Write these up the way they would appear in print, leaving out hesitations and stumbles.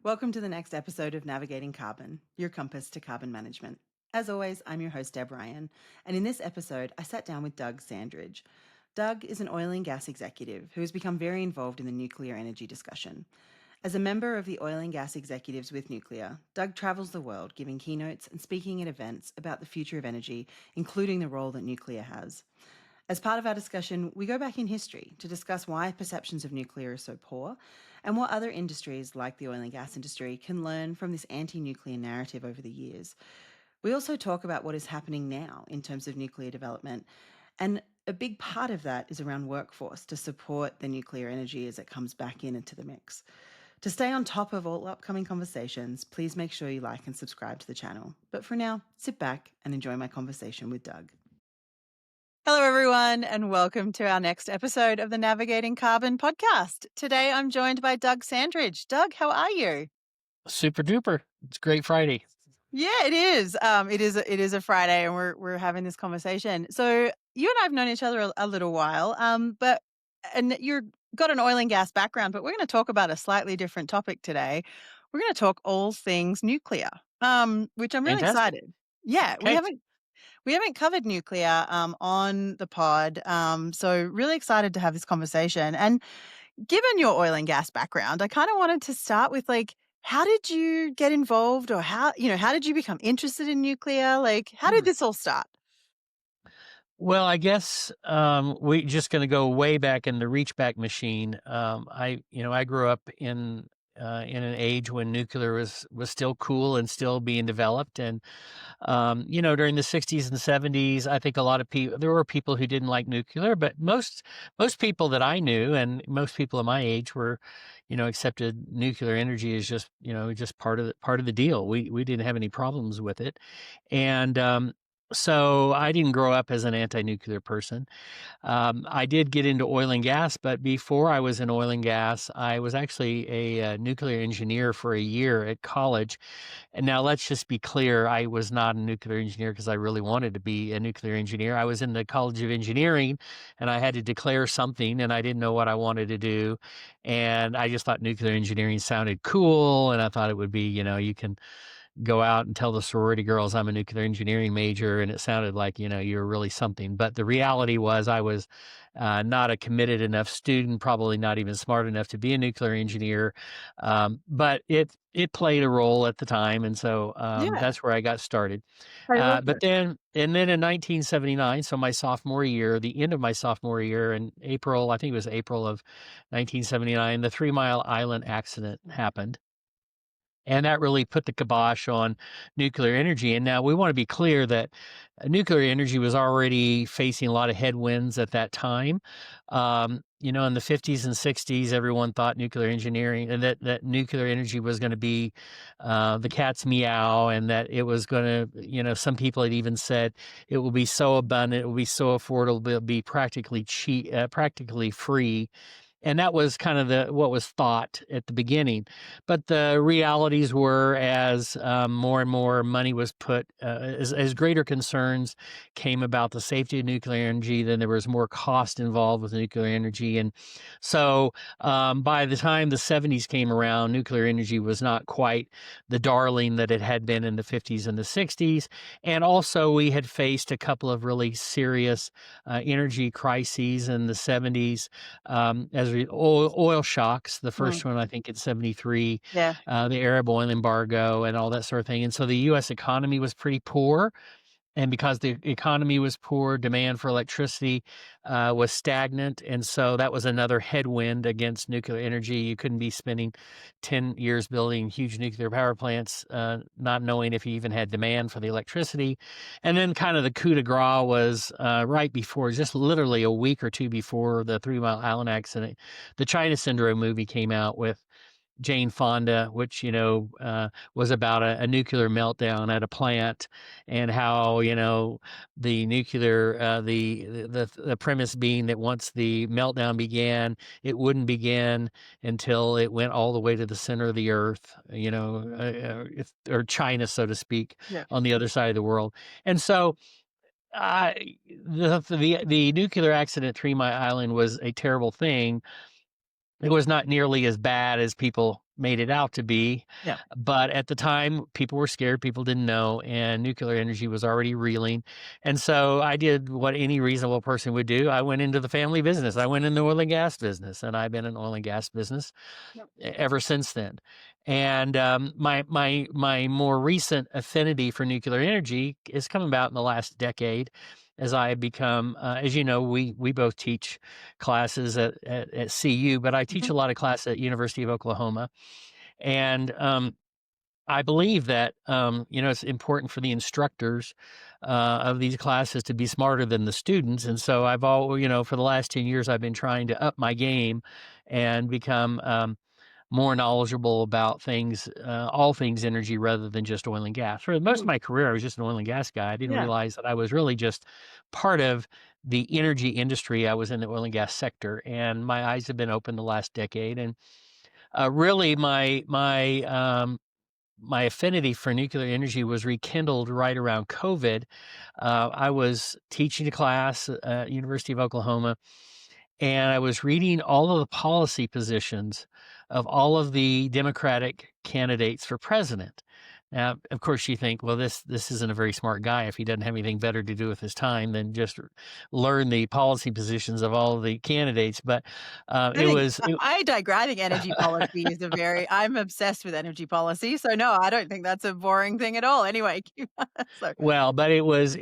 Welcome to the next episode of Navigating Carbon, your compass to carbon management. As always, I'm your host, Deb Ryan, and in this episode, I sat down with Doug Sandridge. Doug is an oil and gas executive who has become very involved in the nuclear energy discussion. As a member of the Oil and Gas Executives with Nuclear, Doug travels the world giving keynotes and speaking at events about the future of energy, including the role that nuclear has. As part of our discussion, we go back in history to discuss why perceptions of nuclear are so poor and what other industries, like the oil and gas industry, can learn from this anti-nuclear narrative over the years. We also talk about what is happening now in terms of nuclear development, and a big part of that is around workforce to support the nuclear energy as it comes back into the mix. To stay on top of all upcoming conversations, please make sure you like and subscribe to the channel. But for now, sit back and enjoy my conversation with Doug. Hello, everyone, and welcome to our next episode of the Navigating Carbon podcast. Today, I'm joined by Doug Sandridge. Doug, how are you? Super duper. It's Great Friday. Yeah, it is. It is a Friday, and we're having this conversation. So you and I have known each other a little while, and you've got an oil and gas background, but we're going to talk about a slightly different topic today. We're going to talk all things nuclear, which I'm really Fantastic. excited. Yeah, Okay. we haven't covered nuclear on the pod, so really excited to have this conversation. And given your oil and gas background, I kind of wanted to start with how did you get involved, or how did you become interested in nuclear? How did this all start? Well, I guess we just going to go way back in the reach back machine. I grew up in an age when nuclear was still cool and still being developed, and during the 60s and 70s, I think a lot of people there were people who didn't like nuclear, but most people that I knew and most people of my age were, accepted nuclear energy as just part of the deal. We didn't have any problems with it, and so I didn't grow up as an anti-nuclear person. I did get into oil and gas, but before I was in oil and gas, I was actually a nuclear engineer for a year at college. And now let's just be clear, I was not a nuclear engineer because I really wanted to be a nuclear engineer. I was in the College of Engineering and I had to declare something and I didn't know what I wanted to do. And I just thought nuclear engineering sounded cool. And I thought it would be, you can go out and tell the sorority girls I'm a nuclear engineering major, and it sounded like you were really something. But the reality was I was not a committed enough student, probably not even smart enough to be a nuclear engineer. But it played a role at the time, and so Yeah, that's where I got started. I love But this. then in 1979, so my sophomore year, the end of my sophomore year, in April, I think it was April of 1979, the 3 Mile Island accident happened. And that really put the kibosh on nuclear energy. And now we want to be clear that nuclear energy was already facing a lot of headwinds at that time. In the 50s and 60s, everyone thought nuclear engineering and that nuclear energy was going to be the cat's meow, and that it was going to, some people had even said it will be so abundant, it will be so affordable, it'll be practically cheap, practically free. And that was kind of what was thought at the beginning. But the realities were, as more and more money was put, as greater concerns came about the safety of nuclear energy, then there was more cost involved with nuclear energy. And so by the time the 70s came around, nuclear energy was not quite the darling that it had been in the 50s and the 60s. And also we had faced a couple of really serious energy crises in the 70s, as oil shocks. The first one, I think, in 73, Yeah. the Arab oil embargo and all that sort of thing. And so the U.S. economy was pretty poor. And because the economy was poor, demand for electricity was stagnant. And so that was another headwind against nuclear energy. You couldn't be spending 10 years building huge nuclear power plants, not knowing if you even had demand for the electricity. And then kind of the coup de grace was right before, just literally a week or two before the 3 Mile Island accident. The China Syndrome movie came out with Jane Fonda, which was about a nuclear meltdown at a plant, and how the nuclear the premise being that once the meltdown began, it wouldn't begin until it went all the way to the center of the earth, or China, so to speak, Yeah. on the other side of the world. And so the nuclear accident at 3 Mile Island was a terrible thing. It was not nearly as bad as people made it out to be. Yeah. But at the time, people were scared, people didn't know, and nuclear energy was already reeling. And so I did what any reasonable person would do. I went into the family business. I went in the oil and gas business, and I've been in oil and gas business ever since then. And my more recent affinity for nuclear energy is come about in the last decade, as I have become, as you know, we both teach classes at CU, but I teach Mhm. a lot of class at University of Oklahoma, and I believe that it's important for the instructors of these classes to be smarter than the students, and so I've all for the last 10 years I've been trying to up my game and become more knowledgeable about things, all things energy rather than just oil and gas. For most of Mhm. my career, I was just an oil and gas guy. I didn't Yeah. realize that I was really just part of the energy industry. I was in the oil and gas sector, and my eyes have been open the last decade. And really, my affinity for nuclear energy was rekindled right around COVID. I was teaching a class at University of Oklahoma, and I was reading all of the policy positions of all of the Democratic candidates for president. Now, of course, you think, well, this isn't a very smart guy if he doesn't have anything better to do with his time than just learn the policy positions of all of the candidates. But I it think was it, I digress. I think energy policy is a very I'm obsessed with energy policy, so no, I don't think that's a boring thing at all. Anyway, so Well, but it was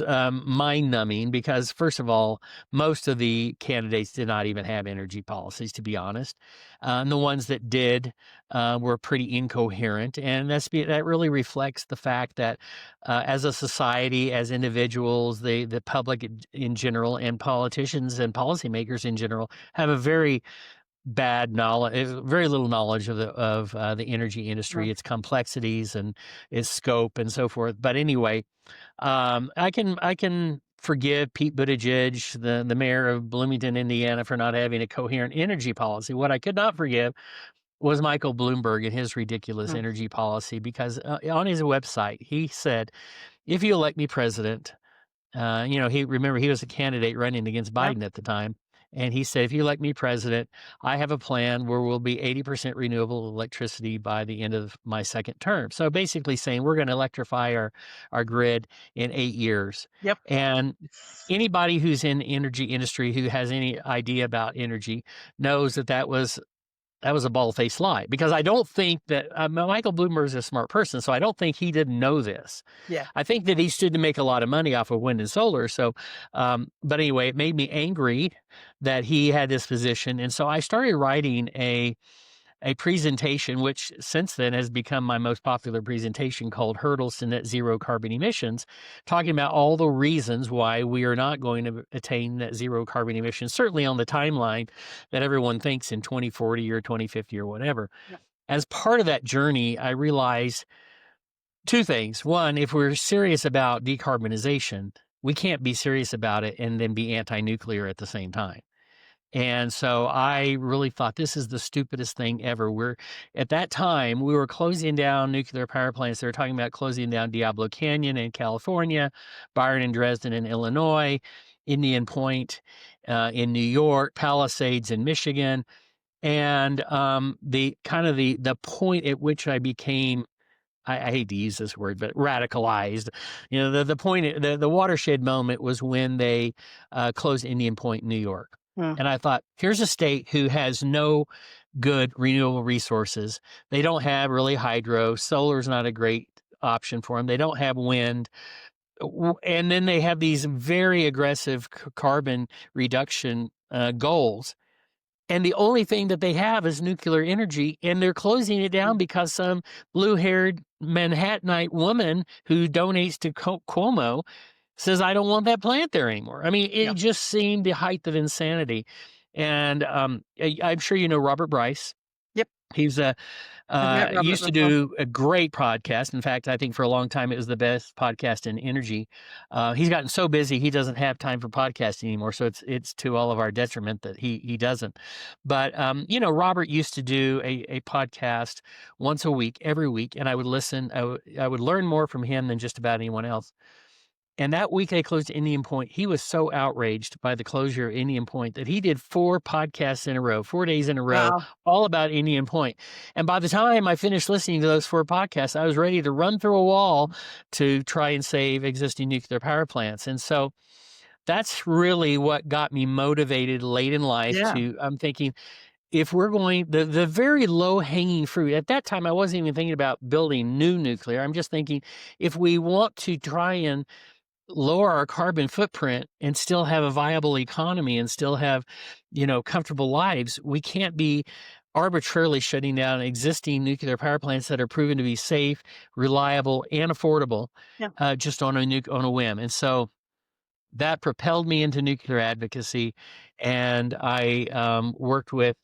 mind numbing because first of all, most of the candidates did not even have energy policies, to be honest. And the ones that did were pretty incoherent, and that really reflects the fact that as a society, as individuals, the public in general, and politicians and policymakers in general have a very bad knowledge, very little knowledge of the energy mm, industry, its complexities and its scope and so forth. But anyway, I can forgive Pete Buttigieg, the mayor of Bloomington, Indiana, for not having a coherent energy policy. What I could not forgive was Michael Bloomberg and his ridiculous mm, energy policy because on his website he said, "If you elect me president," he was a candidate running against yeah, Biden at the time, and he said, "If you elect me president, I have a plan where we'll be 80% renewable electricity by the end of my second term." So basically saying we're going to electrify our grid in 8 years. yep, And anybody who's in the energy industry who has any idea about energy knows that was a bald-faced lie because I don't think that Michael Bloomberg is a smart person, so I don't think he didn't know this. yeah, I think that he stood to make a lot of money off of wind and solar. So, but anyway, it made me angry that he had this position, and so I started writing a presentation, which since then has become my most popular presentation, called "Hurdles to Net Zero Carbon Emissions," talking about all the reasons why we are not going to attain net zero carbon emissions, certainly on the timeline that everyone thinks in 2040 or 2050 or whatever. yeah, As part of that journey, I realized two things. One, if we're serious about decarbonization, we can't be serious about it and then be anti-nuclear at the same time. And so I really thought this is the stupidest thing ever. At that time, we were closing down nuclear power plants. They were talking about closing down Diablo Canyon in California, Byron and Dresden in Illinois, Indian Point in New York, Palisades in Michigan. And the kind of the point at which I became, I hate to use this word, but radicalized. The point, the watershed moment was when they closed Indian Point, New York. mm, And I thought, here's a state who has no good renewable resources. They don't have really hydro. Solar is not a great option for them. They don't have wind. And then they have these very aggressive carbon reduction goals, and the only thing that they have is nuclear energy, and they're closing it mm, down because some blue-haired Manhattanite woman who donates to Cuomo says, "I don't want that plant there anymore." I mean, yeah, it just seemed the height of insanity. And I'm sure you know Robert Bryce. yep. He's I've met Robert used to before. do a great podcast. In fact, I think for a long time it was the best podcast in energy. He's gotten so busy he doesn't have time for podcasting anymore. So it's to all of our detriment that he doesn't. But Robert used to do a podcast once a week, every week, and I would listen. I would learn more from him than just about anyone else. And that week they closed Indian Point, he was so outraged by the closure of Indian Point that he did 4 podcasts in a row, 4 days in a row, Wow. all about Indian Point. And by the time I finished listening to those 4 podcasts, I was ready to run through a wall to try and save existing nuclear power plants. And so that's really what got me motivated late in life Yeah. to I'm thinking, if we're going the very low hanging fruit at that time, I wasn't even thinking about building new nuclear. I'm just thinking if we want to try and lower our carbon footprint and still have a viable economy and still have, comfortable lives, we can't be arbitrarily shutting down existing nuclear power plants that are proven to be safe, reliable, and affordable, Yeah. just on a whim. And so that propelled me into nuclear advocacy, and I worked with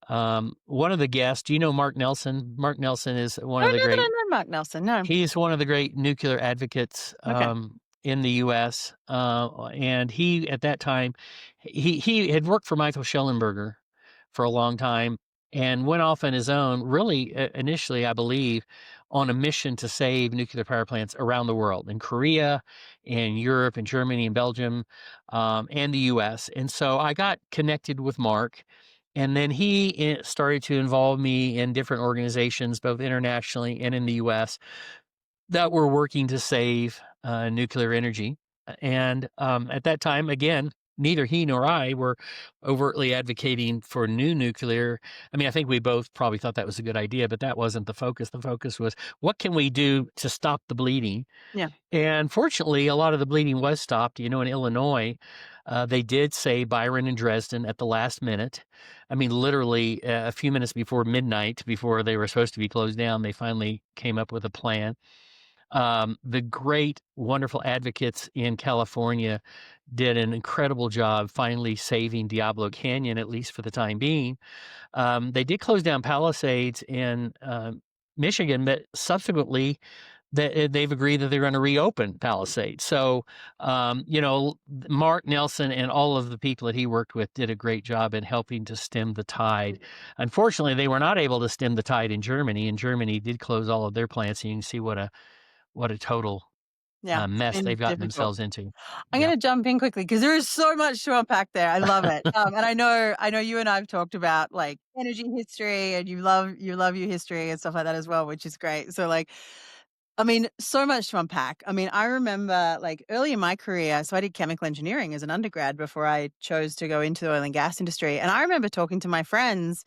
one of the guests. Do you know Mark Nelson? Mark Nelson is one I of don't the know that I great know Mark Nelson. No. He's one of the great nuclear advocates, Okay. in the U.S., and he, at that time, he had worked for Michael Shellenberger for a long time and went off on his own, really, initially, I believe, on a mission to save nuclear power plants around the world, in Korea, in Europe, in Germany, and Belgium, and the U.S. And so I got connected with Mark, and then he started to involve me in different organizations, both internationally and in the U.S., that were working to save nuclear energy. And at that time, again, neither he nor I were overtly advocating for new nuclear. I mean, I think we both probably thought that was a good idea, but that wasn't the focus. The focus was what can we do to stop the bleeding? Yeah. And fortunately, a lot of the bleeding was stopped. In Illinois, they did say Byron and Dresden at the last minute. I mean, literally a few minutes before midnight, before they were supposed to be closed down, they finally came up with a plan. The great, wonderful advocates in California did an incredible job finally saving Diablo Canyon, at least for the time being. They did close down Palisades in Michigan, but subsequently they've agreed that they're going to reopen Palisades. So, Mark Nelson and all of the people that he worked with did a great job in helping to stem the tide. Unfortunately, they were not able to stem the tide in Germany, and Germany did close all of their plants. And you can see what a total, Yeah. It's mess been they've gotten difficult. themselves into. I'm Yeah. gonna jump in quickly because there is so much to unpack there. I love it. And I know you and I have talked about like energy history and you love your history and stuff like that as well, which is great. So like I mean, so much to unpack. I mean, I remember like early in my career, so I did chemical engineering as an undergrad before I chose to go into the oil and gas industry. And I remember talking to my friends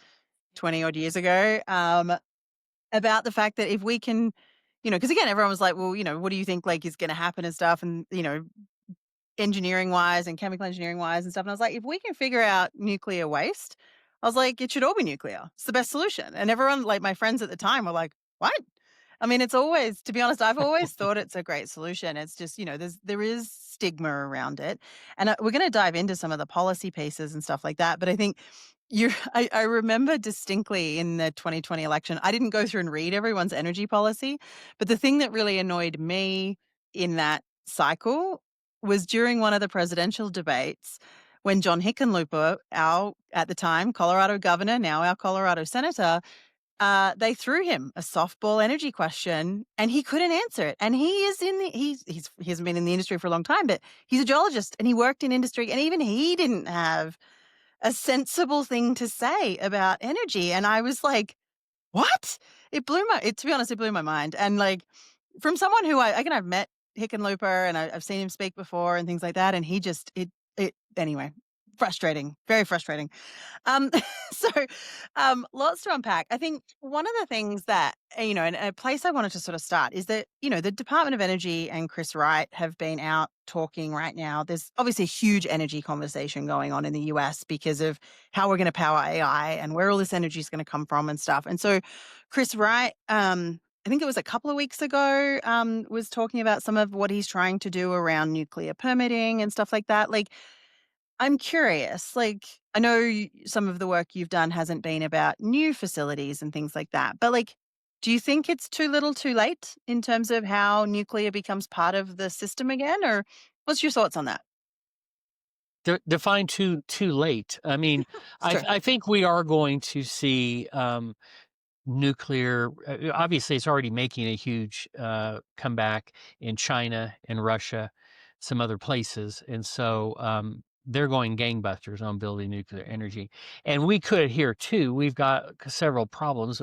20 odd years ago about the fact that if we can, because again, everyone was like, well, what do you think like is going to happen and stuff? And, engineering wise and chemical engineering wise and stuff. And I was like, if we can figure out nuclear waste, I was like, it should all be nuclear. It's the best solution. And everyone, like my friends at the time, were like, what? I mean, it's always, to be honest, I've always thought it's a great solution. It's just, there is stigma around it. And we're going to dive into some of the policy pieces and stuff like that. But I think I remember distinctly in the 2020 election, I didn't go through and read everyone's energy policy. But the thing that really annoyed me in that cycle was during one of the presidential debates when John Hickenlooper, our, at the time, Colorado governor, now our Colorado senator, they threw him a softball energy question and he couldn't answer it. And he is he hasn't been in the industry for a long time, but he's a geologist and he worked in industry and even he didn't have a sensible thing to say about energy. And I was like, what? To be honest, it blew my mind. And like from someone who again, I've met Hickenlooper and I've seen him speak before and things like that. And he just, anyway, frustrating, very frustrating. Um, so, lots to unpack. I think one of the things that, and a place I wanted to sort of start is that, the Department of Energy and Chris Wright have been out talking right now. There's obviously a huge energy conversation going on in the US because of how we're going to power AI and where all this energy is going to come from and stuff. And so, Chris Wright, I think it was a couple of weeks ago, was talking about some of what he's trying to do around nuclear permitting and stuff like that. Like, I'm curious, like, I know some of the work you've done hasn't been about new facilities and things like that, but like, do you think it's too little too late in terms of how nuclear becomes part of the system again? Or what's your thoughts on that? Define too late. I mean, It's true. I think we are going to see, nuclear, obviously, it's already making a huge, comeback in China and Russia. some other places, and so they're going gangbusters on building nuclear energy, and we could here too. We've got several problems.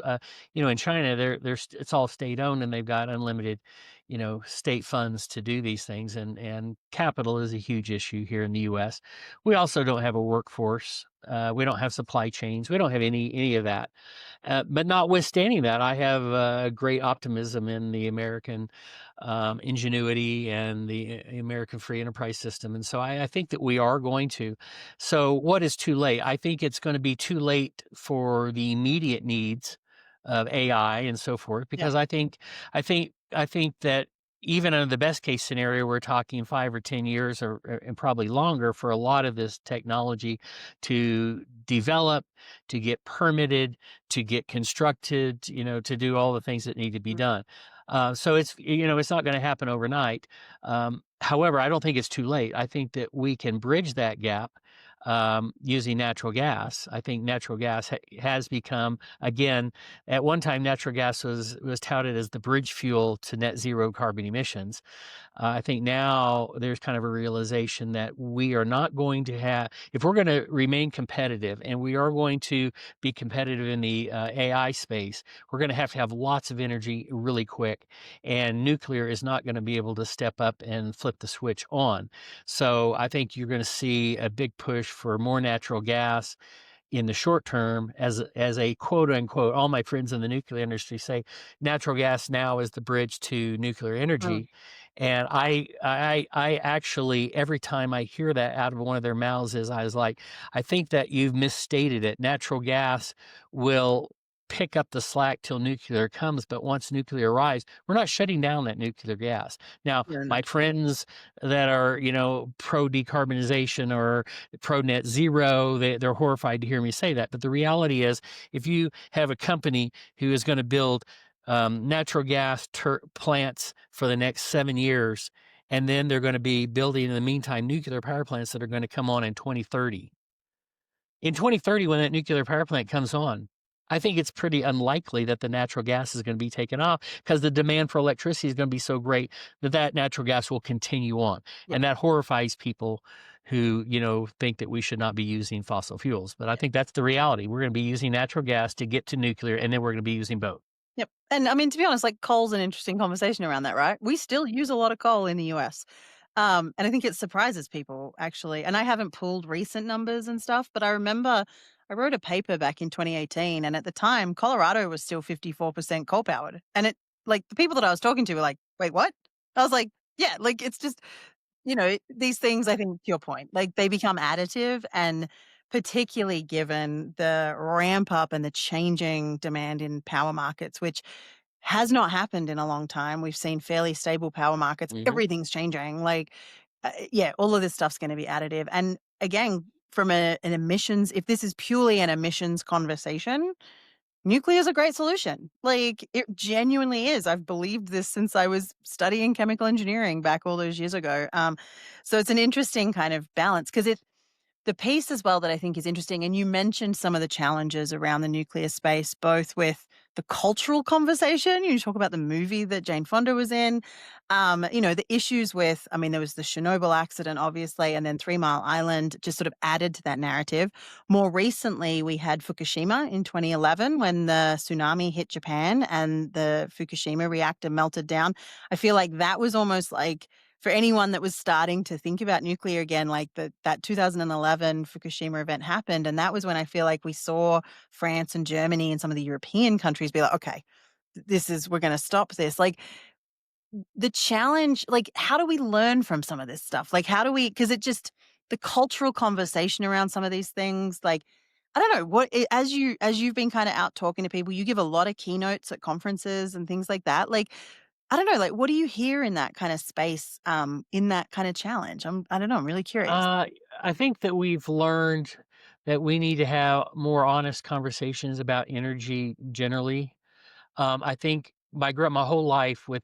In China, it's all state owned, and they've got unlimited, state funds to do these things, and capital is a huge issue here in the U.S. We also don't have a workforce. We don't have supply chains. We don't have any of that. But notwithstanding that, I have great optimism in the American ingenuity and the American free enterprise system. And so I think that we are going to. So, what is too late? I think it's going to be too late for the immediate needs of AI and so forth, Yeah. because I think that even under the best case scenario, we're talking 5 or 10 years, and probably longer, for a lot of this technology to develop, to get permitted, to get constructed, to do all the things that need to be Mm. done. So it's not going to happen overnight. However, I don't think it's too late. I think that we can bridge that gap using natural gas. I think natural gas has become, again, at one time, natural gas was touted as the bridge fuel to net zero carbon emissions. I think now there's kind of a realization that we are not going to have, if we're going to remain competitive, and we are going to be competitive in the AI space, we're going to have lots of energy really quick. And nuclear is not going to be able to step up and flip the switch on. So I think you're going to see a big push for more natural gas in the short term, as a quote unquote, all my friends in the nuclear industry say natural gas now is the bridge to nuclear Mm. energy. And I actually, every time I hear that out of one of their mouths, is I was like, I think that you've misstated it. Natural gas will pick up the slack till nuclear comes, but once nuclear arrives, we're not shutting down that nuclear gas. Now, Very my much. friends that are, pro decarbonization or pro net zero, they're horrified to hear me say that. But the reality is, if you have a company who is going to build natural gas plants for the next 7 years, and then they're going to be building, in the meantime, nuclear power plants that are going to come on in 2030. In 2030, when that nuclear power plant comes on, I think it's pretty unlikely that the natural gas is going to be taken off, because the demand for electricity is going to be so great that that natural gas will continue on. Yeah. And that horrifies people who, think that we should not be using fossil fuels. But I think that's the reality. We're going to be using natural gas to get to nuclear, and then we're going to be using both. Yep. And I mean, to be honest, like coal's an interesting conversation around that, right? We still use a lot of coal in the US. And I think it surprises people actually. And I haven't pulled recent numbers and stuff, but I remember I wrote a paper back in 2018. And at the time, Colorado was still 54% coal powered. And it, like, the people that I was talking to were like, wait, what? I was like, yeah, like, it's just, these things, I think, to your point, like, they become additive, and particularly given the ramp up and the changing demand in power markets, which has not happened in a long time. We've seen fairly stable power markets. Mhm. Everything's changing. Like, yeah, all of this stuff's going to be additive. And again, from an emissions, if this is purely an emissions conversation, nuclear is a great solution. Like, it genuinely is. I've believed this since I was studying chemical engineering back all those years ago. So it's an interesting kind of balance, because the piece as well that I think is interesting, and you mentioned some of the challenges around the nuclear space, both with the cultural conversation. You talk about the movie that Jane Fonda was in, the issues with, I mean, there was the Chernobyl accident, obviously, and then 3 Mile Island just sort of added to that narrative. More recently, we had Fukushima in 2011 when the tsunami hit Japan and the Fukushima reactor melted down. I feel like that was almost like, for anyone that was starting to think about nuclear again, like that 2011 Fukushima event happened. And that was when I feel like we saw France and Germany and some of the European countries be like, okay, we're going to stop this. Like, the challenge, like, how do we learn from some of this stuff? Like, how do we, because the cultural conversation around some of these things, like, I don't know as you've been kind of out talking to people, you give a lot of keynotes at conferences and things like that. Like, I don't know, like, what do you hear in that kind of space, in that kind of challenge? I don't know, I'm really curious. Uh, I think that we've learned that we need to have more honest conversations about energy generally. I think I grew up my whole life with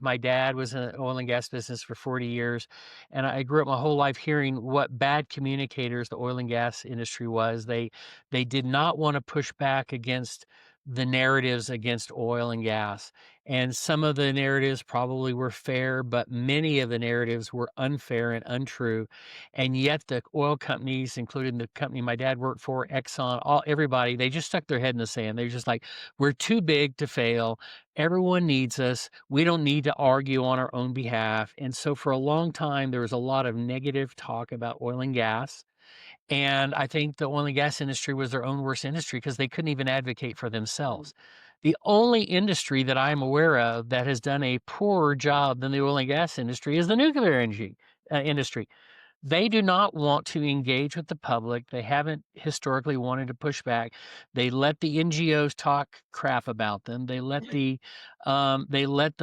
my dad was in the oil and gas business for 40 years, and I grew up my whole life hearing what bad communicators the oil and gas industry was. They did not want to push back against the narratives against oil and gas. And some of the narratives probably were fair, but many of the narratives were unfair and untrue. And yet the oil companies, including the company my dad worked for, Exxon, everybody, they just stuck their head in the sand. They're just like, we're too big to fail. Everyone needs us. We don't need to argue on our own behalf. And so for a long time, there was a lot of negative talk about oil and gas. And I think the oil and gas industry was their own worst industry because they couldn't even advocate for Mm. themselves. The only industry that I'm aware of that has done a poorer job than the oil and gas industry is the nuclear energy industry. They do not want to engage with the public. They haven't historically wanted to push back. They let the NGOs talk crap about them. They let the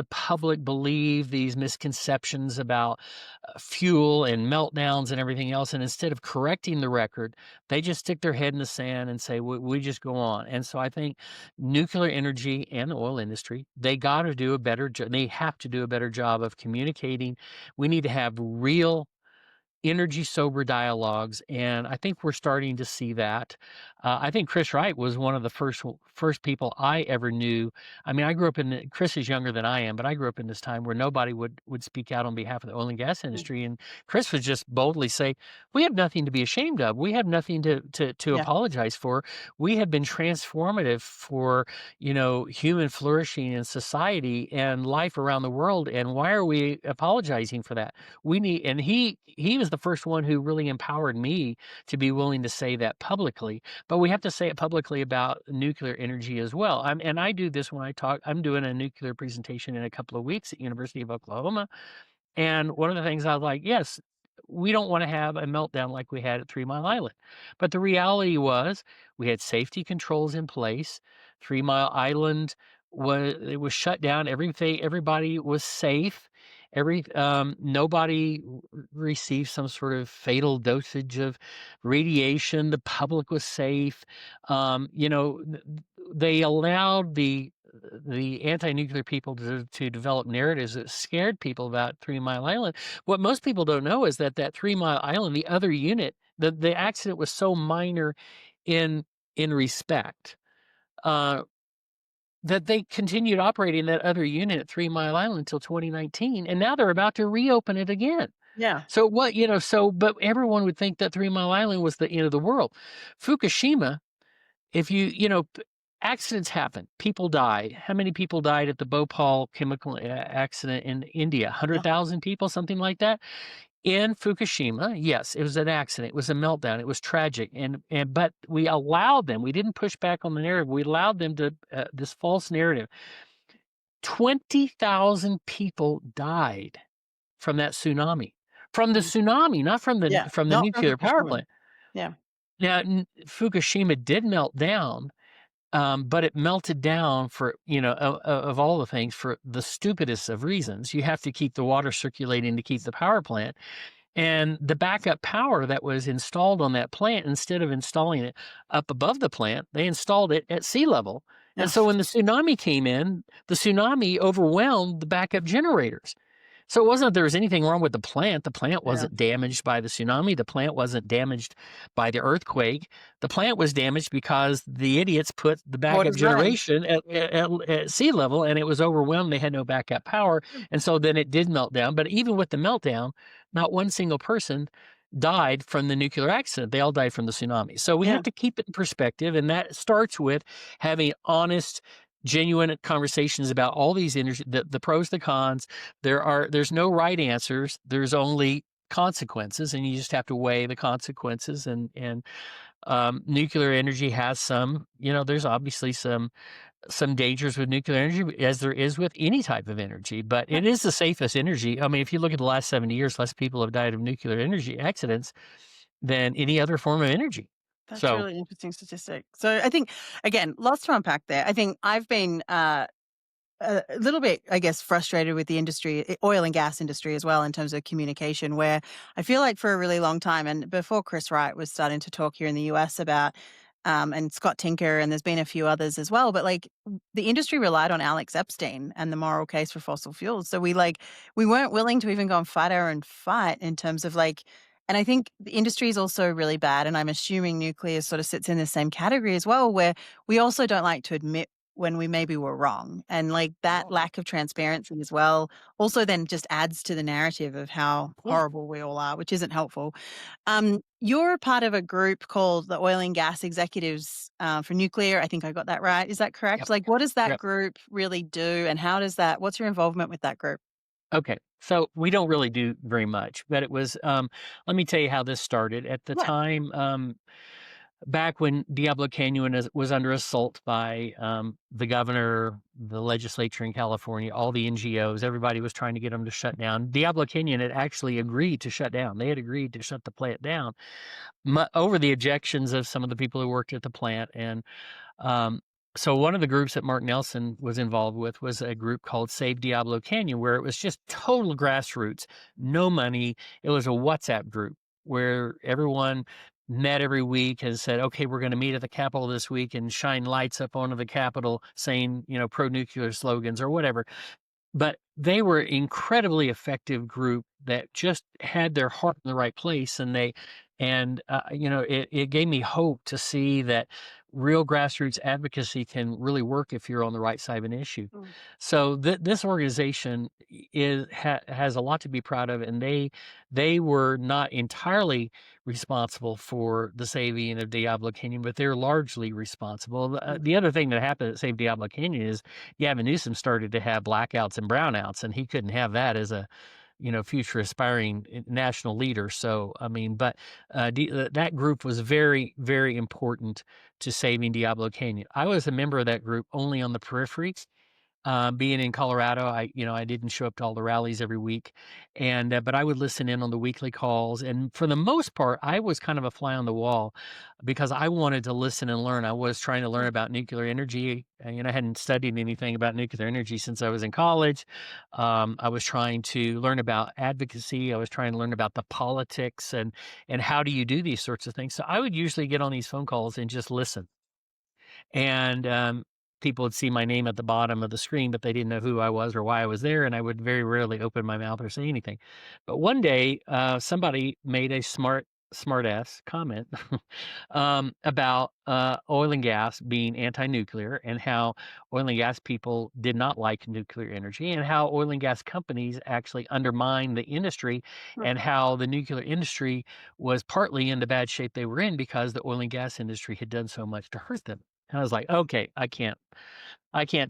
public believe these misconceptions about fuel and meltdowns and everything else. And instead of correcting the record, they just stick their head in the sand and say, we just go on. And so I think nuclear energy and the oil industry, they got to do a better job. They have to do a better job of communicating. We need to have real energy sober dialogues, and I think we're starting to see that. I think Chris Wright was one of the first people I ever knew. I mean, I grew up Chris is younger than I am, but I grew up in this time where nobody would speak out on behalf of the oil and gas Mm. industry, and Chris would just boldly say, "We have nothing to be ashamed of. We have nothing to Yeah. apologize for. We have been transformative for human flourishing in society and life around the world, and why are we apologizing for that?" We need and he was the first one who really empowered me to be willing to say that publicly, but we have to say it publicly about nuclear energy as well. And I do this when I talk. I'm doing a nuclear presentation in a couple of weeks at University of Oklahoma, and one of the things I was like, yes, we don't want to have a meltdown like we had at 3 Mile Island. But the reality was we had safety controls in place. 3 Mile Island was shut down. Everybody was safe. Nobody received some sort of fatal dosage of radiation. The public was safe. They allowed the anti-nuclear people to develop narratives that scared people about 3 Mile Island. What most people don't know is that 3 Mile Island, the other unit, the accident was so minor in respect, uh, that they continued operating that other unit at 3 Mile Island until 2019, and now they're about to reopen it again. Yeah. So but everyone would think that 3 Mile Island was the end of the world. Fukushima, if accidents happen, people die. How many people died at the Bhopal chemical accident in India? Yeah. 100,000 people, something like that. In Fukushima, yes, it was an accident. It was a meltdown. It was tragic, and but we allowed them. We didn't push back on the narrative. We allowed them to this false narrative. 20,000 people died from that tsunami. From the Mm. tsunami, not Yeah. from the Not from nuclear power Fukushima. plant. Yeah. Now, Fukushima did melt down, but it melted down for, of all the things, for the stupidest of reasons. You have to keep the water circulating to keep the power plant. And the backup power that was installed on that plant, instead of installing it up above the plant, they installed it at sea level. And so Ugh. when the tsunami came in, the tsunami overwhelmed the backup generators. So it wasn't that there was anything wrong with the plant. The plant Yeah. wasn't damaged by the tsunami. The plant wasn't damaged by the earthquake. The plant was damaged because the idiots put the backup Water's running. generation at sea level, and it was overwhelmed. They had no backup power. And so then it did melt down. But even with the meltdown, not one single person died from the nuclear accident. They all died from the tsunami. So we Yeah. have to keep it in perspective. And that starts with having honest, genuine conversations about all these the pros, the cons. There's no right answers. There's only consequences, and you just have to weigh the consequences. And nuclear energy has some. There's obviously some dangers with nuclear energy, as there is with any type of energy. But Yeah. it is the safest energy. I mean, if you look at the last 70 years, less people have died of nuclear energy accidents than any other form of energy. That's a So really interesting statistic. So I think, again, lots to unpack there. I think I've been a little bit, I guess, frustrated with the industry, oil and gas industry as well, in terms of communication, where I feel like for a really long time, and before Chris Wright was starting to talk here in the US about, and Scott Tinker, and there's been a few others as well, but like the industry relied on Alex Epstein and the moral case for fossil fuels. So we weren't willing to even go and fight our own fight in terms of like, And I think the industry is also really bad, and I'm assuming nuclear sort of sits in the same category as well, where we also don't like to admit when we maybe were wrong. And like that Oh, lack of transparency as well also then just adds to the narrative of how yeah. horrible we all are, which isn't helpful. You're part of a group called the Oil and Gas Executives for Nuclear. I think I got that right. Is that correct? Yep. Like, what does that Yep. group really do, and how does that? What's your involvement with that group? Okay. So we don't really do very much, but it was, let me tell you how this started. At the Yeah. time, back when Diablo Canyon was under assault by the governor, the legislature in California, all the NGOs, everybody was trying to get them to shut down. Diablo Canyon had actually agreed to shut down. They had agreed to shut the plant down over the objections of some of the people who worked at the plant. And um, so one of the groups that Mark Nelson was involved with was a group called Save Diablo Canyon, where it was just total grassroots, no money. It was a WhatsApp group where everyone met every week and said, okay, we're going to meet at the Capitol this week and shine lights up onto the Capitol saying, pro nuclear slogans or whatever. But they were incredibly effective group that just had their heart in the right place, and it gave me hope to see that real grassroots advocacy can really work if you're on the right side of an issue. Mm. So this organization has a lot to be proud of, and they were not entirely responsible for the saving of Diablo Canyon, but they're largely responsible. Mm. The other thing that happened at Save Diablo Canyon is Gavin Newsom started to have blackouts and brownouts, and he couldn't have that as a future aspiring national leader. So, I mean, but that group was very, very important to saving Diablo Canyon. I was a member of that group only on the periphery. Being in Colorado, I didn't show up to all the rallies every week, and but I would listen in on the weekly calls. And for the most part, I was kind of a fly on the wall because I wanted to listen and learn. I was trying to learn about nuclear energy. I hadn't studied anything about nuclear energy since I was in college. I was trying to learn about advocacy. I was trying to learn about the politics and how do you do these sorts of things. So I would usually get on these phone calls and just listen. And people would see my name at the bottom of the screen, but they didn't know who I was or why I was there, and I would very rarely open my mouth or say anything. But one day, somebody made a smart-ass comment about oil and gas being anti-nuclear, and how oil and gas people did not like nuclear energy, and how oil and gas companies actually undermine the industry, and how the nuclear industry was partly in the bad shape they were in because the oil and gas industry had done so much to hurt them. And I was like, okay, I can't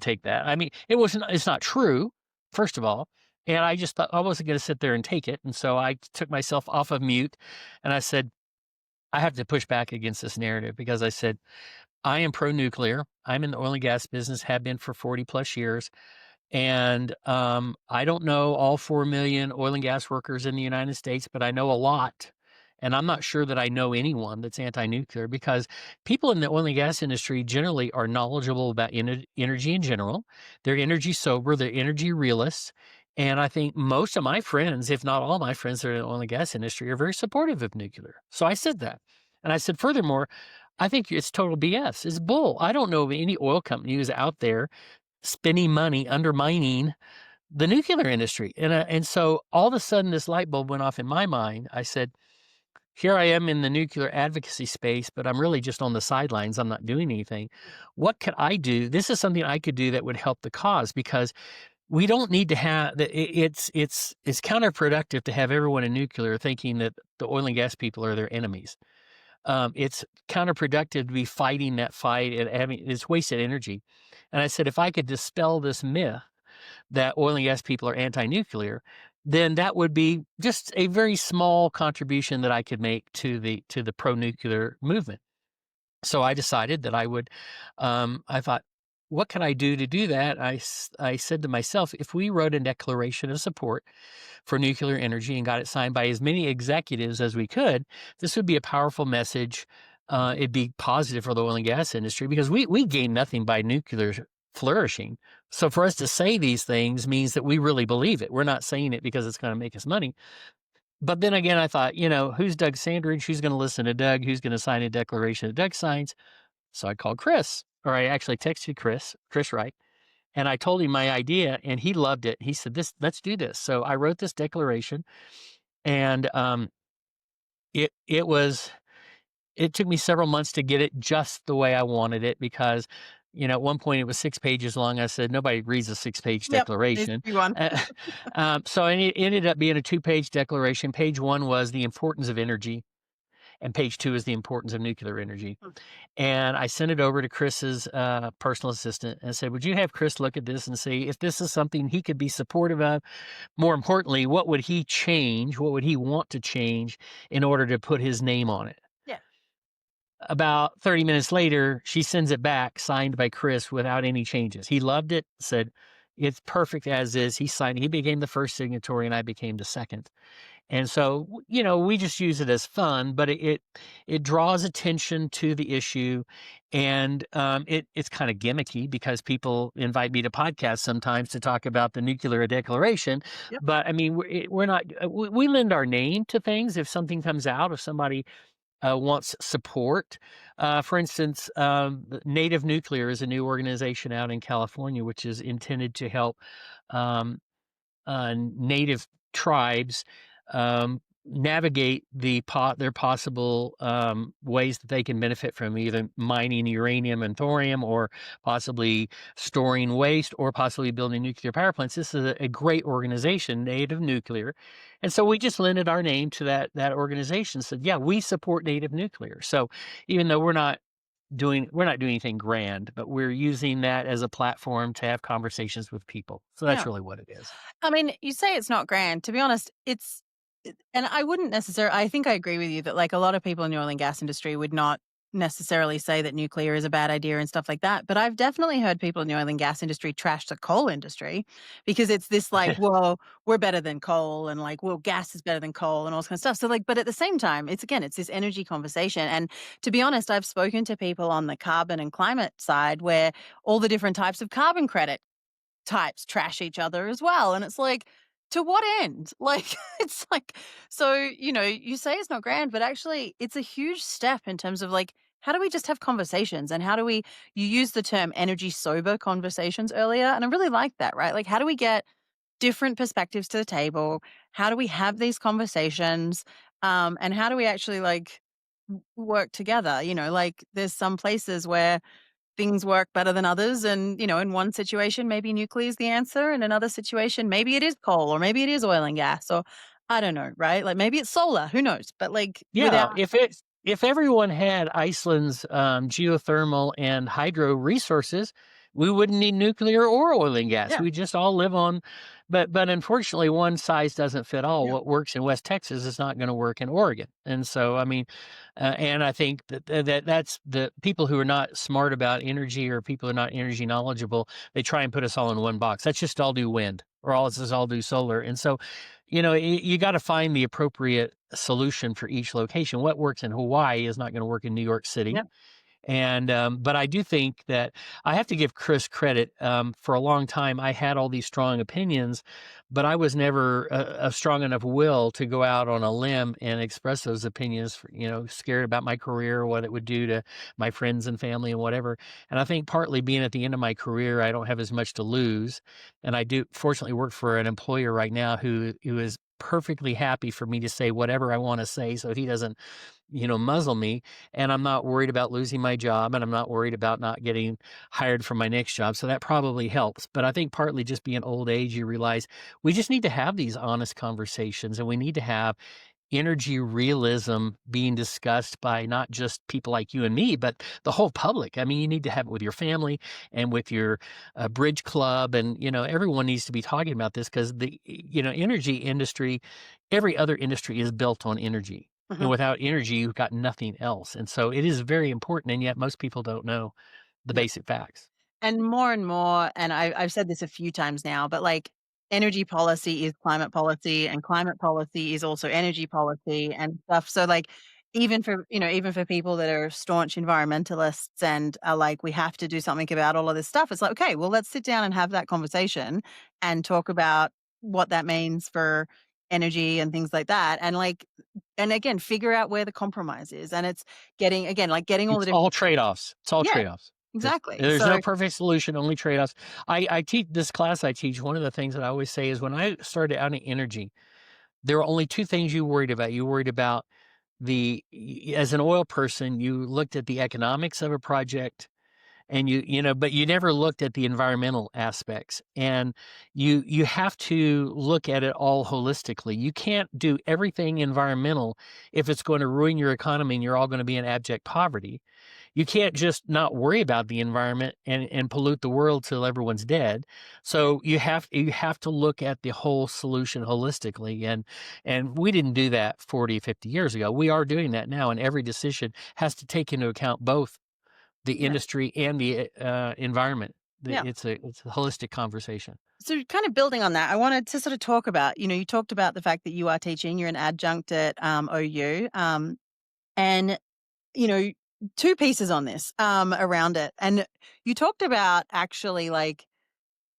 take that. I mean, it's not true, first of all. And I just thought I wasn't going to sit there and take it. And so I took myself off of mute and I said, I have to push back against this narrative, because I said, I am pro nuclear. I'm in the oil and gas business, have been for 40 plus years. And I don't know all 4 million oil and gas workers in the United States, but I know a lot. And I'm not sure that I know anyone that's anti-nuclear, because people in the oil and gas industry generally are knowledgeable about energy in general. They're energy sober, they're energy realists. And I think most of my friends, if not all my friends that are in the oil and gas industry, are very supportive of nuclear. So I said that. And I said, furthermore, I think it's total BS. It's bull. I don't know of any oil company who's out there spending money undermining the nuclear industry. And so all of a sudden this light bulb went off in my mind. I said, here I am in the nuclear advocacy space, but I'm really just on the sidelines. I'm not doing anything. What could I do? This is something I could do that would help the cause, because we don't need to have that. It's counterproductive to have everyone in nuclear thinking that the oil and gas people are their enemies. It's counterproductive to be fighting that fight and it's wasted energy. And I said, if I could dispel this myth that oil and gas people are anti-nuclear, then that would be just a very small contribution that I could make to the pro-nuclear movement. So I decided that I would. I thought, what can I do to do that? I said to myself, if we wrote a declaration of support for nuclear energy and got it signed by as many executives as we could, this would be a powerful message. It'd be positive for the oil and gas industry, because we gain nothing by nuclear flourishing. So for us to say these things means that we really believe it. We're not saying it because it's going to make us money. But then again, I thought, who's Doug Sandridge? Who's going to listen to Doug? Who's going to sign a declaration that Doug signs? So I called Chris, or I actually texted Chris Wright, and I told him my idea, and he loved it. He said, let's do this. So I wrote this declaration, and it was it took me several months to get it just the way I wanted it because, at one point it was 6 pages long. I said, "Nobody reads a six-page Yep, needs to declaration." be one. Uh, so it ended up being a two-page declaration. Page 1 was the importance of energy, and page 2 is the importance of nuclear energy. Mm, And I sent it over to Chris's personal assistant and said, "Would you have Chris look at this and see if this is something he could be supportive of? More importantly, what would he change? What would he want to change in order to put his name on it?" yeah, About 30 minutes later, she sends it back signed by Chris without any changes. He loved it, said, "It's perfect as is." He signed, he became the first signatory and I became the second. And so, we just use it as fun, but it draws attention to the issue, and it's kind of gimmicky because people invite me to podcasts sometimes to talk about the nuclear declaration. yep, But I mean, we're not we lend our name to things if something comes out, if somebody wants support. For instance, Native Nuclear is a new organization out in California which is intended to help um, native tribes navigate their possible ways that they can benefit from either mining uranium and thorium, or possibly storing waste, or possibly building nuclear power plants. This is a great organization, Native Nuclear, and so we just lended our name to that organization. Said, yeah, we support Native Nuclear. So even though we're not doing anything grand, but we're using that as a platform to have conversations with people. So that's yeah. really what it is. I mean, you say it's not grand. To be honest, and I wouldn't necessarily. I think I agree with you that like a lot of people in the oil and gas industry would not necessarily say that nuclear is a bad idea and stuff like that. But I've definitely heard people in the oil and gas industry trash the coal industry because it's this like, well, we're better than coal and like, well, gas is better than coal and all this kind of stuff. So like, but at the same time, it's this energy conversation. And to be honest, I've spoken to people on the carbon and climate side where all the different types of carbon credit types trash each other as well. And it's like, to what end? Like, it's like, so, you say it's not grand, but actually it's a huge step in terms of like, how do we just have conversations and how do we, you use the term energy sober conversations earlier. And I really like that, right? Like, how do we get different perspectives to the table? How do we have these conversations? And how do we actually like work together? Like there's some places where things work better than others. And, in one situation, maybe nuclear is the answer. In another situation, maybe it is coal or maybe it is oil and gas or I don't know, right? Like maybe it's solar, who knows? But like without, Yeah, if everyone had Iceland's geothermal and hydro resources, we wouldn't need nuclear or oil and gas. yeah, We just all live on, but unfortunately, one size doesn't fit all. yeah, What works in West Texas is not going to work in Oregon, and so I mean, and I think that's the people who are not smart about energy, or people who are not energy knowledgeable. They try and put us all in one box. Let's just all do wind, or all let's just all do solar, and so you got to find the appropriate solution for each location. What works in Hawaii is not going to work in New York City. yeah. And but I do think that I have to give Chris credit. For a long time, I had all these strong opinions, but I was never a strong enough will to go out on a limb and express those opinions. Scared about my career, what it would do to my friends and family and whatever. And I think partly being at the end of my career, I don't have as much to lose, and I do fortunately work for an employer right now who is perfectly happy for me to say whatever I want to say, so he doesn't muzzle me, and I'm not worried about losing my job, and I'm not worried about not getting hired for my next job. So that probably helps. But I think partly just being old age, you realize we just need to have these honest conversations, and we need to have energy realism being discussed by not just people like you and me, but the whole public. I mean, you need to have it with your family and with your bridge club, and everyone needs to be talking about this because the energy industry, every other industry is built on energy. And Mhm. without energy, you've got nothing else. And so it is very important, and yet most people don't know the Yeah. basic facts. And more, and I've said this a few times now, but like energy policy is climate policy, and climate policy is also energy policy and stuff. So like even for people that are staunch environmentalists and are like, we have to do something about all of this stuff. It's like, okay, well, let's sit down and have that conversation and talk about what that means for energy and things like that. And like, and again, figure out where the compromise is. And it's getting all the It's different, all trade-offs. It's all yeah, trade-offs. exactly. There's no So, perfect solution, only trade-offs. I teach this class I teach, one of the things that I always say is when I started out in energy, there were only 2 things you worried about. You worried about as an oil person, you looked at the economics of a project, and but you never looked at the environmental aspects, and you have to look at it all holistically. You can't do everything environmental if it's going to ruin your economy and you're all going to be in abject poverty. You can't just not worry about the environment and pollute the world till everyone's dead. So you have to look at the whole solution holistically, and we didn't do that 40, 50 years ago. We are doing that now, and every decision has to take into account both the Yeah. industry and the environment. Yeah. It's a holistic conversation. So kind of building on that, I wanted to sort of talk about, you talked about the fact that you are teaching, you're an adjunct at OU, and you know, two pieces on this around it. And you talked about actually like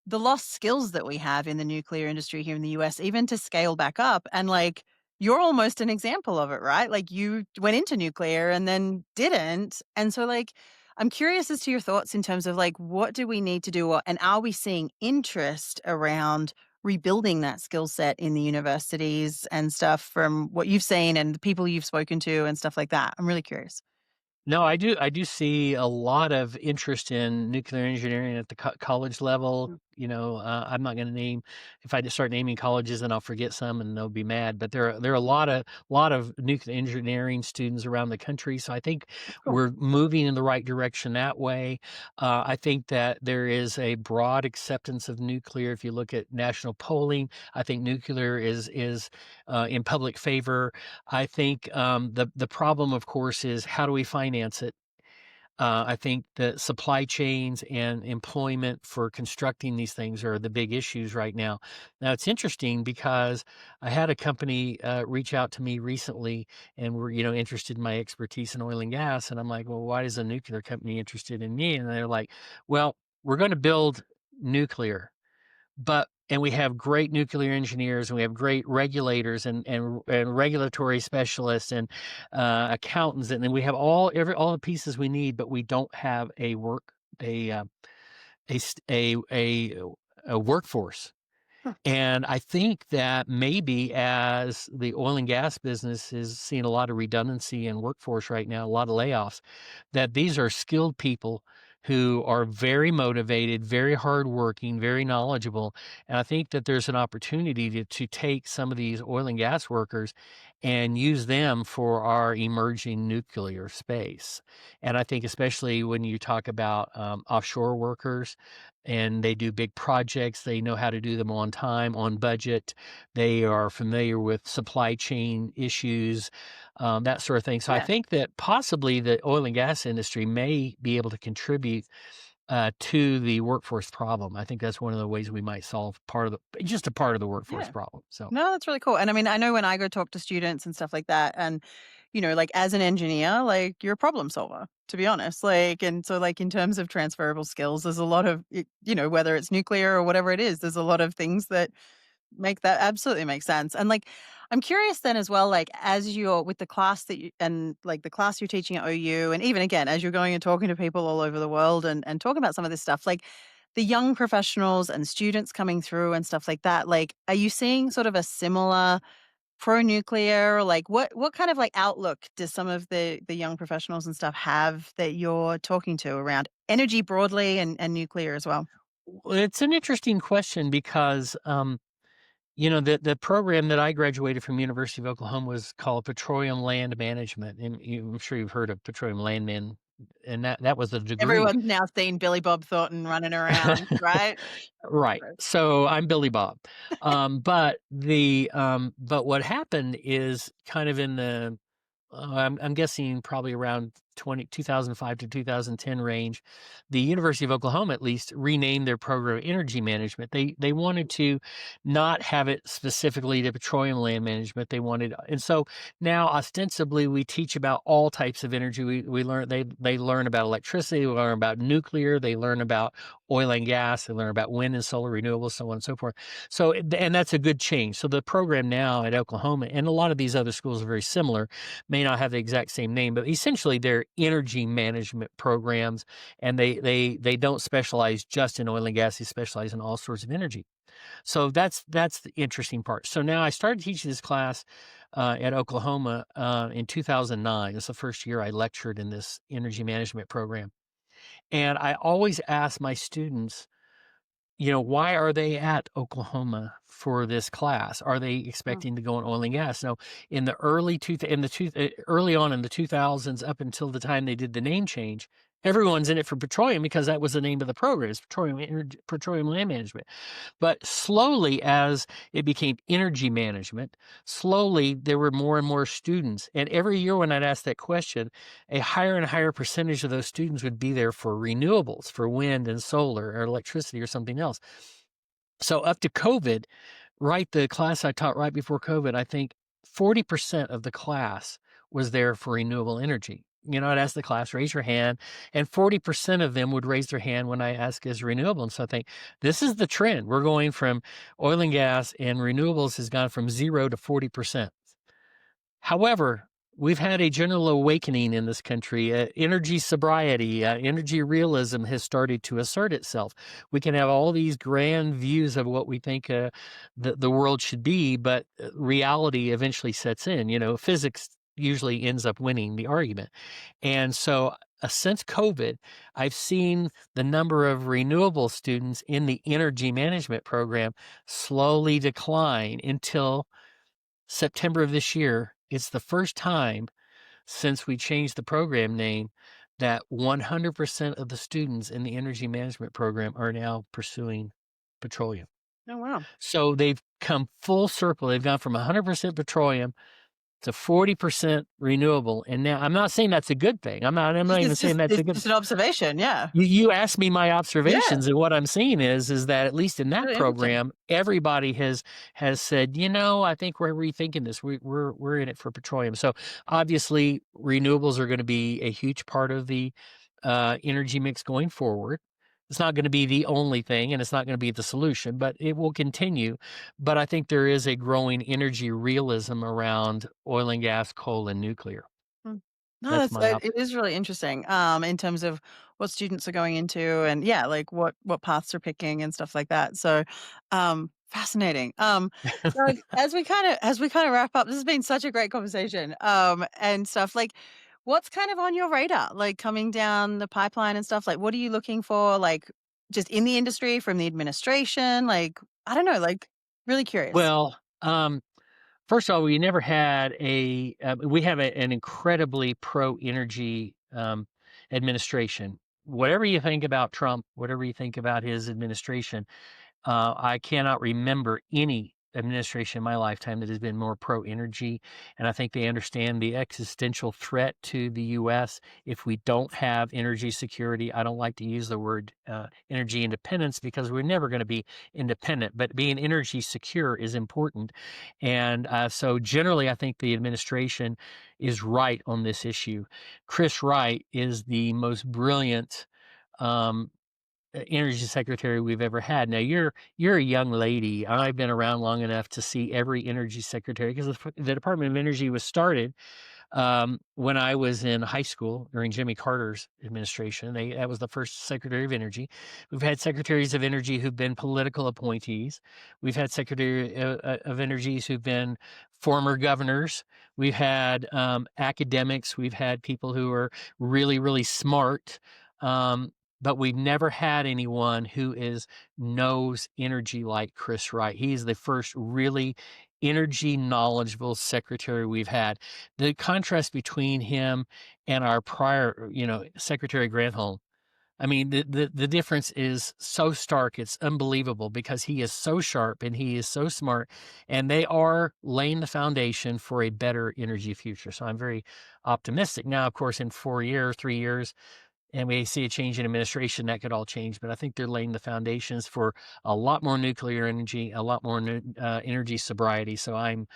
the lost skills that we have in the nuclear industry here in the US, even to scale back up. And like, you're almost an example of it, right? Like, you went into nuclear and then didn't. And so, like, I'm curious as to your thoughts in terms of like, what do we need to do? And are we seeing interest around rebuilding that skill set in the universities and stuff from what you've seen and the people you've spoken to and stuff like that? I'm really curious. No, I do see a lot of interest in nuclear engineering at the college level. Mm. I'm not going to name. If I just start naming colleges, then I'll forget some, and they'll be mad. But there are a lot of nuclear engineering students around the country. So I think Cool. we're moving in the right direction that way. I think that there is a broad acceptance of nuclear. If you look at national polling, I think nuclear is in public favor. I think the problem, of course, is how do we finance it? I think the supply chains and employment for constructing these things are the big issues right now. Now, it's interesting because I had a company reach out to me recently and were, interested in my expertise in oil and gas. And I'm like, well, why is a nuclear company interested in me? And they're like, well, we're going to build nuclear. And we have great nuclear engineers, and we have great regulators and regulatory specialists and accountants, and then we have all the pieces we need, but we don't have a a st- a workforce. Huh. And I think that maybe as the oil and gas business is seeing a lot of redundancy in workforce right now, a lot of layoffs, that these are skilled people who are very motivated, very hardworking, very knowledgeable. And I think that there's an opportunity to take some of these oil and gas workers and use them for our emerging nuclear space. And I think especially when you talk about offshore workers, and they do big projects. They know how to do them on time, on budget. They are familiar with supply chain issues, that sort of thing. So I Yeah. think that possibly the oil and gas industry may be able to contribute to the workforce problem. I think that's one of the ways we might solve just a part of the workforce Yeah. problem. So. No, that's really cool. And I mean, I know when I go talk to students and stuff like that, and like as an engineer, like you're a problem solver, to be honest. Like, and so like in terms of transferable skills, there's a lot of whether it's nuclear or whatever it is, there's a lot of things that make that absolutely make sense. And like, I'm curious then as well, like as you're with the class that you and like the class you're teaching at OU, and even again as you're going and talking to people all over the world and talking about some of this stuff, like the young professionals and students coming through and stuff like that, like are you seeing sort of a similar pro nuclear, like what kind of like outlook does some of the young professionals and stuff have that you're talking to around energy broadly and nuclear as well? Well, it's an interesting question because the program that I graduated from University of Oklahoma was called Petroleum Land Management, and I'm sure you've heard of petroleum landman, and that was a degree. Everyone's now seen Billy Bob Thornton running around, right? Right. So I'm Billy Bob. But what happened is kind of in the I'm guessing probably around 2005 to 2010 range, the University of Oklahoma at least renamed their program Energy Management. They wanted to not have it specifically to petroleum land management. And so now ostensibly we teach about all types of energy. We learn they learn about electricity, they learn about nuclear, they learn about oil and gas, they learn about wind and solar renewables, so on and so forth. And that's a good change. So the program now at Oklahoma, and a lot of these other schools are very similar, may not have the exact same name, but essentially they're energy management programs, and they don't specialize just in oil and gas. They specialize in all sorts of energy. So that's the interesting part. So now I started teaching this class at Oklahoma in 2009. It's the first year I lectured in this energy management program, and I always ask my students, why are they at Oklahoma for this class? Are they Mm. expecting to go in oil and gas? Now, in the early on in the 2000s, up until the time they did the name change, everyone's in it for petroleum because that was the name of the program. It's petroleum land management. But slowly, as it became energy management, slowly there were more and more students. And every year when I'd ask that question, a higher and higher percentage of those students would be there for renewables, for wind and solar or electricity or something else. So up to COVID, right, the class I taught right before COVID, I think 40% of the class was there for renewable energy. I'd ask the class, raise your hand, and 40% of them would raise their hand when I ask is renewable. And so I think this is the trend. We're going from oil and gas, and renewables has gone from 0 to 40%. However, we've had a general awakening in this country. Energy sobriety, energy realism has started to assert itself. We can have all these grand views of what we think the world should be, but reality eventually sets in. Physics usually ends up winning the argument. And so, since COVID, I've seen the number of renewable students in the energy management program slowly decline until September of this year. It's the first time since we changed the program name that 100% of the students in the energy management program are now pursuing petroleum. Oh, wow. So they've come full circle. They've gone from 100% petroleum to 40% renewable. And now I'm not saying that's a good thing. I'm not even saying that's a It's good. just an observation. Yeah. You asked me my Yeah. observations, and what I'm seeing is that at least in It's that really interesting. program, everybody has said, I think we're rethinking this. We're in it for petroleum. So obviously, renewables are going to be a huge part of the energy mix going forward. It's not going to be the only thing, and it's not going to be the solution, but it will continue. But I think there is a growing energy realism around oil and gas, coal, and nuclear. Mm. No, That's that's my it is really interesting, in terms of what students are going into and, yeah, like, what paths they're picking and stuff like that, so, fascinating. So as we kinda wrap up, this has been such a great conversation, and stuff, like, what's kind of on your radar, like, coming down the pipeline and stuff? Like, what are you looking for, like, just in the industry, from the administration? Like, I don't know, like, really curious. well. First of all, we never had we have an incredibly pro energy administration. Whatever you think about Trump, whatever you think about his administration, I cannot remember any administration in my lifetime that has been more pro energy. And I think they understand the existential threat to the U.S. if we don't have energy security. I don't like to use the word energy independence because we're never going to be independent, but being energy secure is important. And so generally, I think the administration is right on this issue. Chris Wright is the most brilliant. Um, Energy secretary we've ever had. Now you're a young lady. I've been around long enough to see every energy secretary because the Department of Energy was started when I was in high school during Jimmy Carter's administration. That was the first Secretary of Energy. We've had secretaries of energy who've been political appointees. We've had secretary of energies who've been former governors. We've had academics. We've had people who are really, really smart. Um, but we've never had anyone who knows energy like Chris Wright. He's the first really energy knowledgeable secretary we've had. The contrast between him and our prior, Secretary Granholm, I mean, the difference is so stark. It's unbelievable because he is so sharp and he is so smart, and they are laying the foundation for a better energy future. So I'm very optimistic. Now, of course, in 4 years, 3 years, and we see a change in administration, that could all change. But I think they're laying the foundations for a lot more nuclear energy, a lot more energy sobriety. So I'm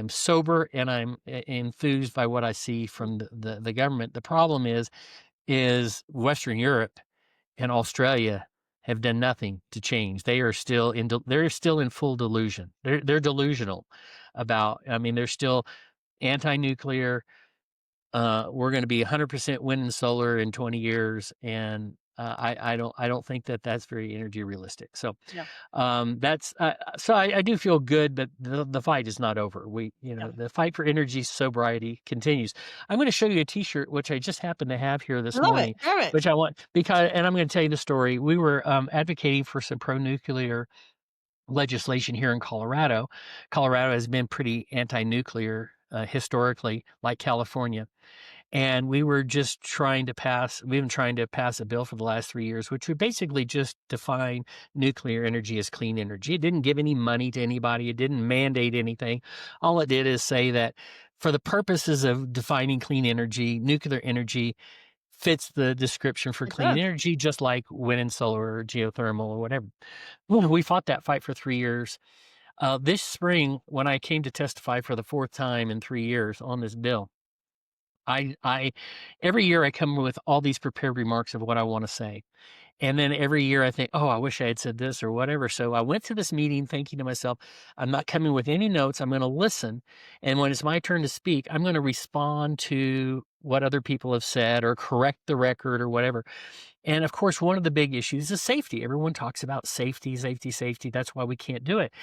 sober and I'm enthused by what I see from the government. The problem is Western Europe and Australia have done nothing to change. They're still in full delusion. They're delusional about. I mean, they're still anti-nuclear. We're going to be 100% wind and solar in 20 years, and I don't think that that's very energy realistic. So Yeah. that's so I do feel good, but the fight is not over. Yeah. The fight for energy sobriety continues. I'm going to show you a T-shirt which I just happen to have here I this love it. morning, Share it. which I want because, and I'm going to tell you the story. We were advocating for some pro-nuclear legislation here in Colorado. Colorado has been pretty anti-nuclear historically, like California, and we were just trying to pass. We've been trying to pass a bill for the last 3 years, which would basically just define nuclear energy as clean energy. It didn't give any money to anybody. It didn't mandate anything. All it did is say that for the purposes of defining clean energy, nuclear energy fits the description for It clean does. energy, just like wind and solar or geothermal or whatever. Well, we fought that fight for 3 years. This spring, when I came to testify for the fourth time in 3 years on this bill, I every year I come with all these prepared remarks of what I want to say. And then every year I think, oh, I wish I had said this or whatever. So I went to this meeting thinking to myself, I'm not coming with any notes. I'm going to listen. And when it's my turn to speak, I'm going to respond to what other people have said or correct the record or whatever. And of course, one of the big issues is safety. Everyone talks about safety, safety, safety. That's why we can't do it.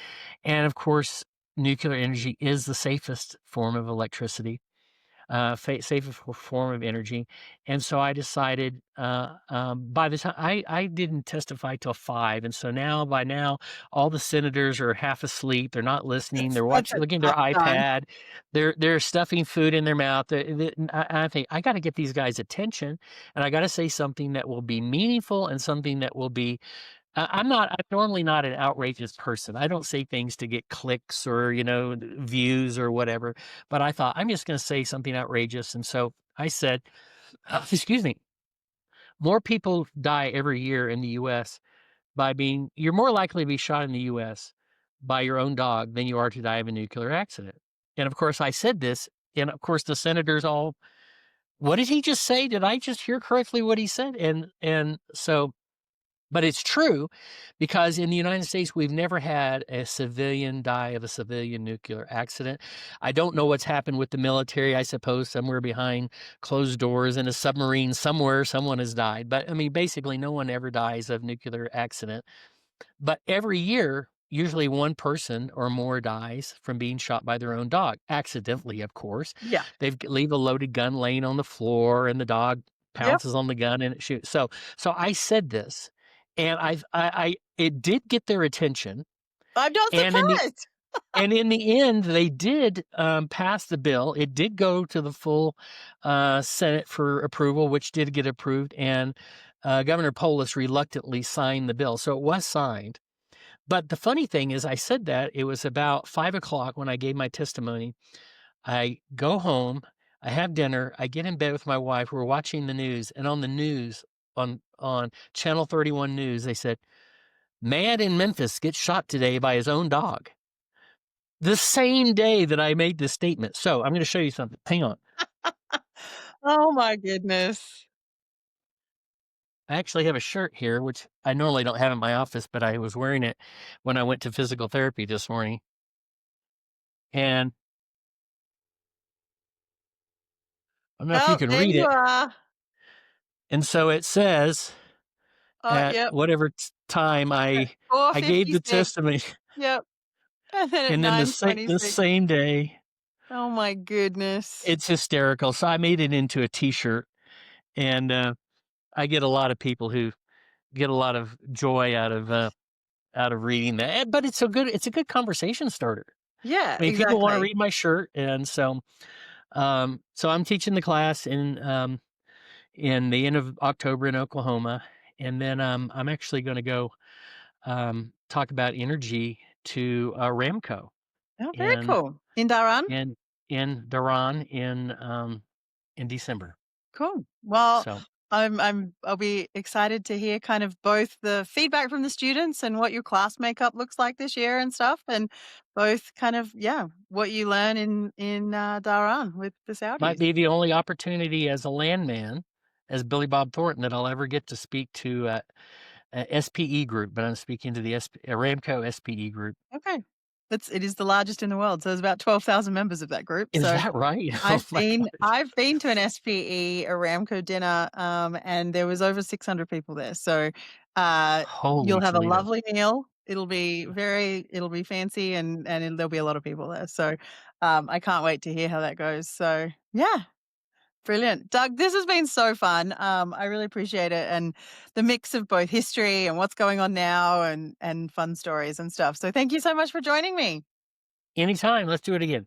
And of course, nuclear energy is the safest form of electricity, safest form of energy. And so I decided, by the time I didn't testify till 5. And so now, by now, all the senators are half asleep. They're not listening. They're That's watching, a looking at their tough time. iPad. They're stuffing food in their mouth. I think I got to get these guys attention, and I got to say something that will be meaningful and something that will be I'm normally not an outrageous person. I don't say things to get clicks or, views or whatever, but I thought I'm just gonna say something outrageous, and so I said, excuse me, "More people die every year in the US by being you're more likely to be shot in the US by your own dog than you are to die of a nuclear accident." And of course, I said this, and of course, the senators all, "What did he just say? Did I just hear correctly what he said?" And so but it's true because in the United States, we've never had a civilian die of a civilian nuclear accident. I don't know what's happened with the military. I suppose somewhere behind closed doors in a submarine somewhere, someone has died. But I mean, basically, no one ever dies of nuclear accident. But every year, usually one person or more dies from being shot by their own dog, accidentally, of course. Yeah. They leave a loaded gun laying on the floor, and the dog Yep. pounces on the gun and it shoots. So I said this, and I it did get their attention, I'm not and in the surprised. end, they did pass the bill. It did go to the full Senate for approval, which did get approved, and Governor Polis reluctantly signed the bill, so it was signed. But the funny thing is I said that it was about 5 o'clock when I gave my testimony. I go home, I have dinner, I get in bed with my wife, we're watching the news, and on the news, on Channel 31 News, they said, "Man in Memphis gets shot today by his own dog." The same day that I made this statement. So I'm gonna show you something. Hang on. Oh my goodness. I actually have a shirt here, which I normally don't have in my office, but I was wearing it when I went to physical therapy this morning. And I don't know if you Oh, can there read you it. are. And so it says, Oh, at yep. whatever time I gave the 4:56. testimony, Yep. And then at and then the 9:26. same day, Oh my goodness. it's hysterical. So I made it into a T-shirt, and I get a lot of people who get a lot of joy out of reading that. But it's a good conversation starter. Yeah, I mean, people want to exactly. read my shirt, and so I'm teaching the class in the end of October in Oklahoma, and then I'm actually going to go talk about energy to Ramco Oh, very in cool. In Dharan? in in Duran in December. Cool. Well, So I'll be excited to hear kind of both the feedback from the students and what your class makeup looks like this year and stuff, and both kind of, yeah, what you learn in Dharan with the might Saudis. be the only opportunity as a landman, as Billy Bob Thornton, that I'll ever get to speak to a SPE group, but I'm speaking to the Ramco SPE group. Okay. It is the largest in the world. So there's about 12,000 members of that group. Is So that right? Oh my gosh. I've been to an SPE Aramco dinner, and there was over 600 people there. So Holy you'll have a Toledo. lovely meal. It'll be fancy, there'll be a lot of people there. So I can't wait to hear how that goes. So yeah, brilliant. Doug, this has been so fun. I really appreciate it. And the mix of both history and what's going on now and fun stories and stuff. So thank you so much for joining me. Anytime. Let's do it again.